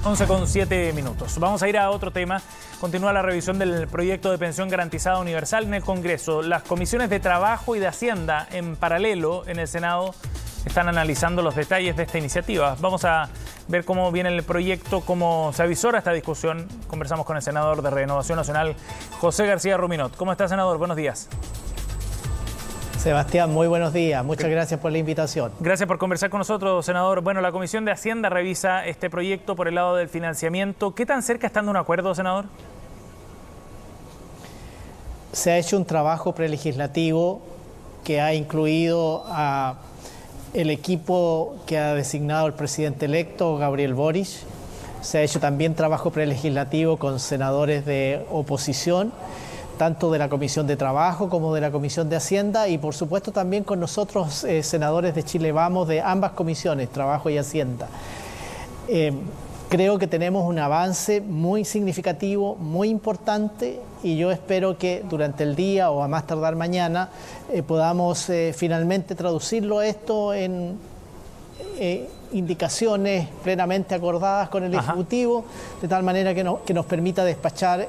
11:07. Vamos a ir a otro tema. Continúa la revisión del proyecto de pensión garantizada universal en el Congreso. Las comisiones de Trabajo y de Hacienda en paralelo en el Senado están analizando los detalles de esta iniciativa. Vamos a ver cómo viene el proyecto, cómo se avisora esta discusión. Conversamos con el senador de Renovación Nacional, José García Ruminot. ¿Cómo está, senador? Buenos días. Sebastián, muy buenos días. Muchas gracias por la invitación. Gracias por conversar con nosotros, senador. Bueno, la Comisión de Hacienda revisa este proyecto por el lado del financiamiento. ¿Qué tan cerca están de un acuerdo, senador? Se ha hecho un trabajo prelegislativo que ha incluido a el equipo que ha designado el presidente electo, Gabriel Boric. Se ha hecho también trabajo prelegislativo con senadores de oposición, tanto de la Comisión de Trabajo como de la Comisión de Hacienda, y por supuesto también con nosotros, senadores de Chile Vamos, de ambas comisiones, Trabajo y Hacienda. Creo que tenemos un avance muy significativo, muy importante, y yo espero que durante el día o a más tardar mañana podamos finalmente traducirlo esto en indicaciones plenamente acordadas con el Ejecutivo, de tal manera que nos permita despachar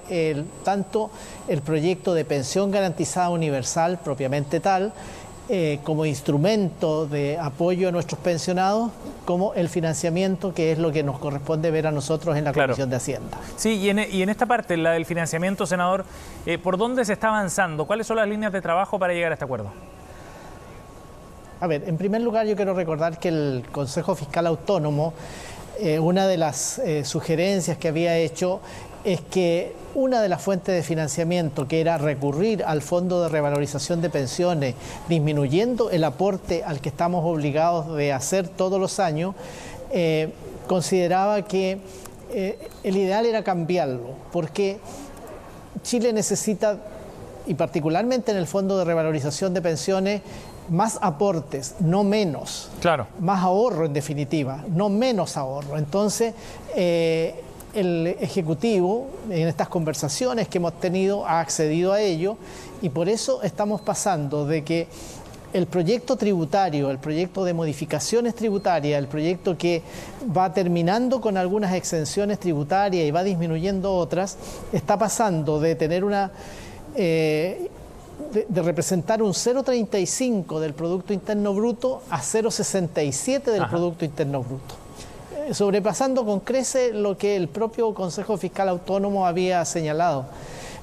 tanto el proyecto de pensión garantizada universal propiamente tal, como instrumento de apoyo a nuestros pensionados, como el financiamiento, que es lo que nos corresponde ver a nosotros en la Comisión de Hacienda. Sí, y en esta parte, la del financiamiento, senador, ¿por dónde se está avanzando? ¿Cuáles son las líneas de trabajo para llegar a este acuerdo? A ver, en primer lugar yo quiero recordar que el Consejo Fiscal Autónomo, una de las sugerencias que había hecho es que una de las fuentes de financiamiento, que era recurrir al Fondo de Revalorización de Pensiones, disminuyendo el aporte al que estamos obligados de hacer todos los años, consideraba que el ideal era cambiarlo, porque Chile necesita, y particularmente en el Fondo de Revalorización de Pensiones, más aportes, no menos. Claro. Más ahorro, en definitiva, no menos ahorro. Entonces, el Ejecutivo, en estas conversaciones que hemos tenido, ha accedido a ello, y por eso estamos pasando de que el proyecto tributario, el proyecto de modificaciones tributarias, el proyecto que va terminando con algunas exenciones tributarias y va disminuyendo otras, está pasando de tener una... de representar un 0,35 del Producto Interno Bruto a 0,67 del Producto Interno Bruto, sobrepasando con creces lo que el propio Consejo Fiscal Autónomo había señalado.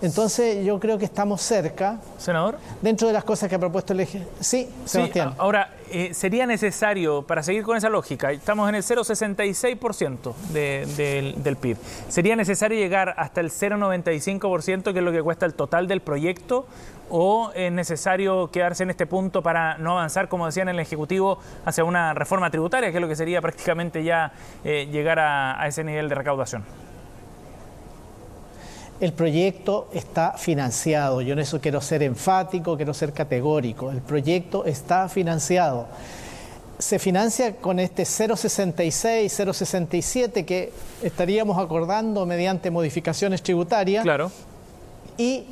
Entonces yo creo que estamos cerca. Senador. Dentro de las cosas que ha propuesto el eje. Sí, Sebastián. Sí, ahora, sería necesario, para seguir con esa lógica, estamos en el 0,66% del PIB. ¿Sería necesario llegar hasta el 0,95%, que es lo que cuesta el total del proyecto? ¿O es necesario quedarse en este punto para no avanzar, como decían en el Ejecutivo, hacia una reforma tributaria, que es lo que sería prácticamente ya llegar a ese nivel de recaudación? El proyecto está financiado. Yo en eso quiero ser enfático, quiero ser categórico. El proyecto está financiado. Se financia con este 0,66, 0,67 que estaríamos acordando mediante modificaciones tributarias. Claro. Y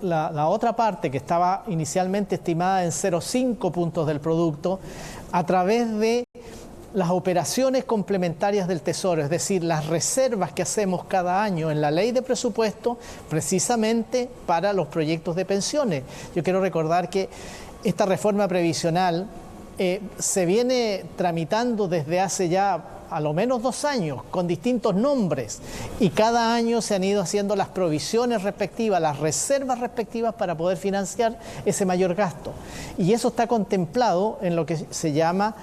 la otra parte, que estaba inicialmente estimada en 0,5 puntos del producto, a través de las operaciones complementarias del Tesoro, es decir, las reservas que hacemos cada año en la ley de presupuesto, precisamente para los proyectos de pensiones. Yo quiero recordar que esta reforma previsional se viene tramitando desde hace ya a lo menos 2 años, con distintos nombres, y cada año se han ido haciendo las provisiones respectivas, las reservas respectivas para poder financiar ese mayor gasto. Y eso está contemplado en lo que se llama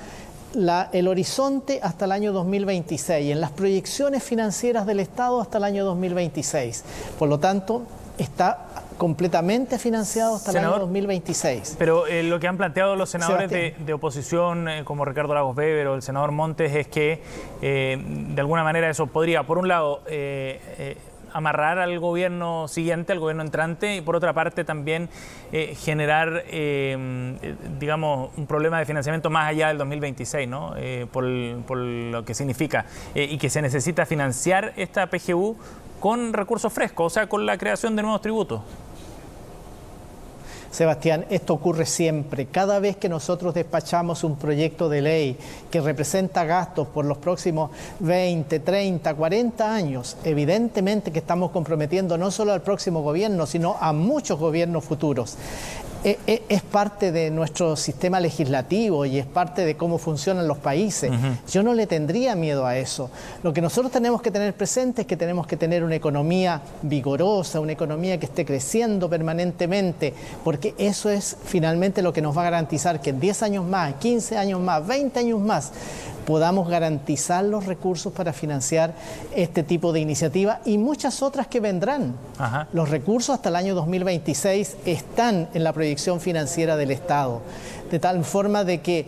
el horizonte hasta el año 2026, en las proyecciones financieras del Estado hasta el año 2026. Por lo tanto, está completamente financiado hasta el año 2026. Pero lo que han planteado los senadores de oposición, como Ricardo Lagos Weber o el senador Montes, es que de alguna manera eso podría, por un lado, amarrar al gobierno siguiente, al gobierno entrante, y por otra parte también generar, digamos, un problema de financiamiento más allá del 2026, ¿no? Por lo que significa, y que se necesita financiar esta PGU con recursos frescos, o sea, con la creación de nuevos tributos. Sebastián, esto ocurre siempre. Cada vez que nosotros despachamos un proyecto de ley que representa gastos por los próximos 20, 30, 40 años, evidentemente que estamos comprometiendo no solo al próximo gobierno, sino a muchos gobiernos futuros. Es parte de nuestro sistema legislativo y es parte de cómo funcionan los países. Yo no le tendría miedo a eso. Lo que nosotros tenemos que tener presente es que tenemos que tener una economía vigorosa, una economía que esté creciendo permanentemente, porque eso es finalmente lo que nos va a garantizar que en 10 años más, 15 años más, 20 años más, podamos garantizar los recursos para financiar este tipo de iniciativas y muchas otras que vendrán. Los recursos hasta el año 2026 están en la proyección financiera del Estado, de tal forma de que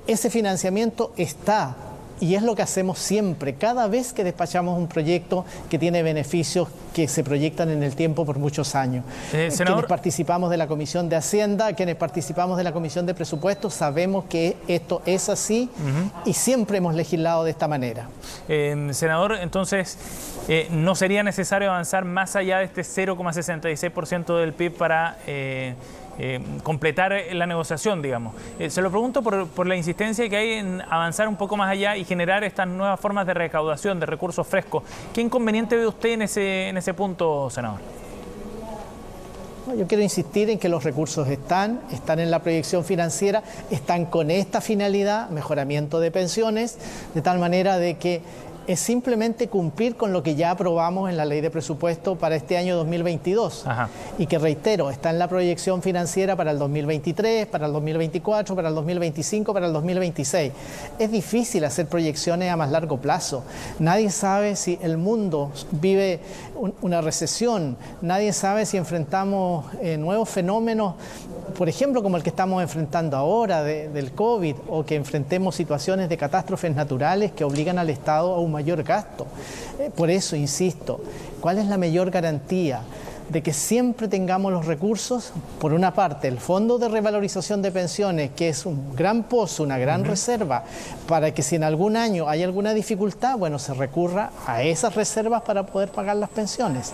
ese financiamiento está. Y es lo que hacemos siempre, cada vez que despachamos un proyecto que tiene beneficios que se proyectan en el tiempo por muchos años. Quienes participamos de la Comisión de Hacienda, quienes participamos de la Comisión de Presupuestos, sabemos que esto es así y siempre hemos legislado de esta manera. Senador, entonces, ¿no sería necesario avanzar más allá de este 0,66% del PIB para completar la negociación, digamos? Se lo pregunto por la insistencia que hay en avanzar un poco más allá y generar estas nuevas formas de recaudación de recursos frescos. ¿Qué inconveniente ve usted en ese punto, senador? Yo quiero insistir en que los recursos están en la proyección financiera, están con esta finalidad, mejoramiento de pensiones, de tal manera de que es simplemente cumplir con lo que ya aprobamos en la ley de presupuesto para este año 2022. Y que, reitero, está en la proyección financiera para el 2023, para el 2024, para el 2025, para el 2026. Es difícil hacer proyecciones a más largo plazo. Nadie sabe si el mundo vive una recesión, nadie sabe si enfrentamos nuevos fenómenos, por ejemplo, como el que estamos enfrentando ahora del COVID, o que enfrentemos situaciones de catástrofes naturales que obligan al Estado a un mayor gasto. Por eso, insisto, ¿cuál es la mayor garantía de que siempre tengamos los recursos? Por una parte, el Fondo de Revalorización de Pensiones, que es un gran pozo, una gran reserva, para que si en algún año hay alguna dificultad, bueno, se recurra a esas reservas para poder pagar las pensiones.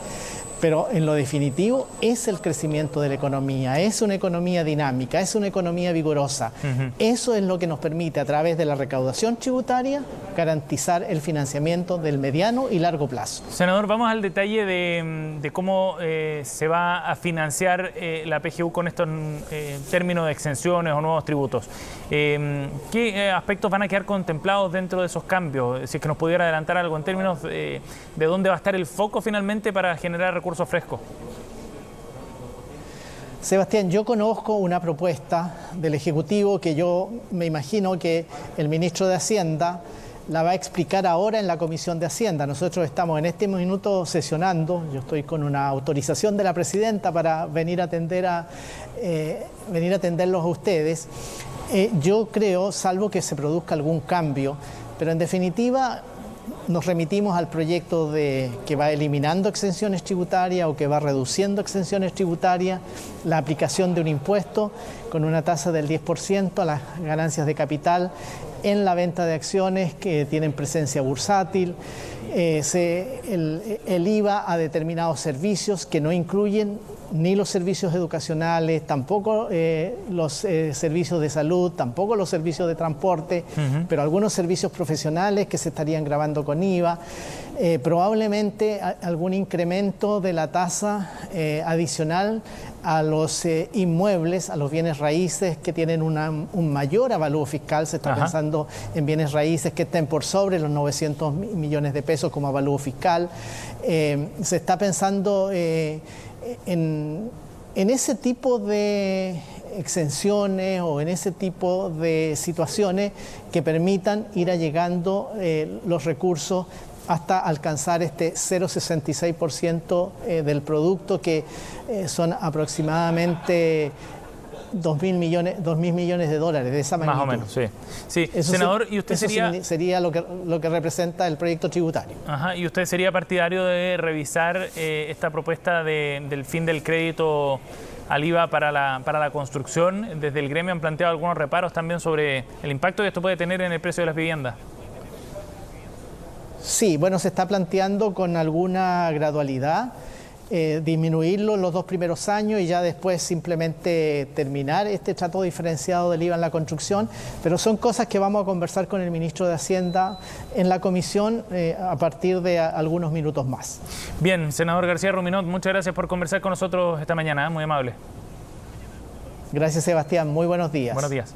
Pero en lo definitivo es el crecimiento de la economía, es una economía dinámica, es una economía vigorosa. Eso es lo que nos permite, a través de la recaudación tributaria, garantizar el financiamiento del mediano y largo plazo. Senador, vamos al detalle de cómo se va a financiar la PGU con estos términos de exenciones o nuevos tributos. ¿Qué aspectos van a quedar contemplados dentro de esos cambios? Si es que nos pudiera adelantar algo en términos de dónde va a estar el foco finalmente para generar recursos frescos. Sebastián, yo conozco una propuesta del Ejecutivo que yo me imagino que el ministro de Hacienda la va a explicar ahora en la Comisión de Hacienda. Nosotros estamos en este minuto sesionando, yo estoy con una autorización de la presidenta para venir a atenderlos a ustedes. Yo creo, salvo que se produzca algún cambio, pero en definitiva nos remitimos al proyecto que va eliminando exenciones tributarias o que va reduciendo exenciones tributarias, la aplicación de un impuesto con una tasa del 10% a las ganancias de capital en la venta de acciones que tienen presencia bursátil, el IVA a determinados servicios que no incluyen ni los servicios educacionales, tampoco los servicios de salud, tampoco los servicios de transporte, pero algunos servicios profesionales que se estarían gravando con IVA, probablemente algún incremento de la tasa adicional a los inmuebles, a los bienes raíces que tienen un mayor avalúo fiscal. Se está pensando en bienes raíces que estén por sobre los 900 millones de pesos como avalúo fiscal. Se está pensando en ese tipo de exenciones o en ese tipo de situaciones que permitan ir allegando los recursos hasta alcanzar este 0,66% del producto, que son aproximadamente 2.000 millones de dólares, de esa magnitud. Más o menos, sí. Sí. Senador, ¿y usted sería lo que representa el proyecto tributario? ¿Y usted sería partidario de revisar esta propuesta del fin del crédito al IVA para la construcción? Desde el gremio han planteado algunos reparos también sobre el impacto que esto puede tener en el precio de las viviendas. Sí, bueno, se está planteando con alguna gradualidad. disminuirlo en los 2 primeros años y ya después simplemente terminar este trato diferenciado del IVA en la construcción, pero son cosas que vamos a conversar con el ministro de Hacienda en la comisión a partir de algunos minutos más. Bien, senador García Ruminot, muchas gracias por conversar con nosotros esta mañana, muy amable. Gracias, Sebastián, muy buenos días. Buenos días.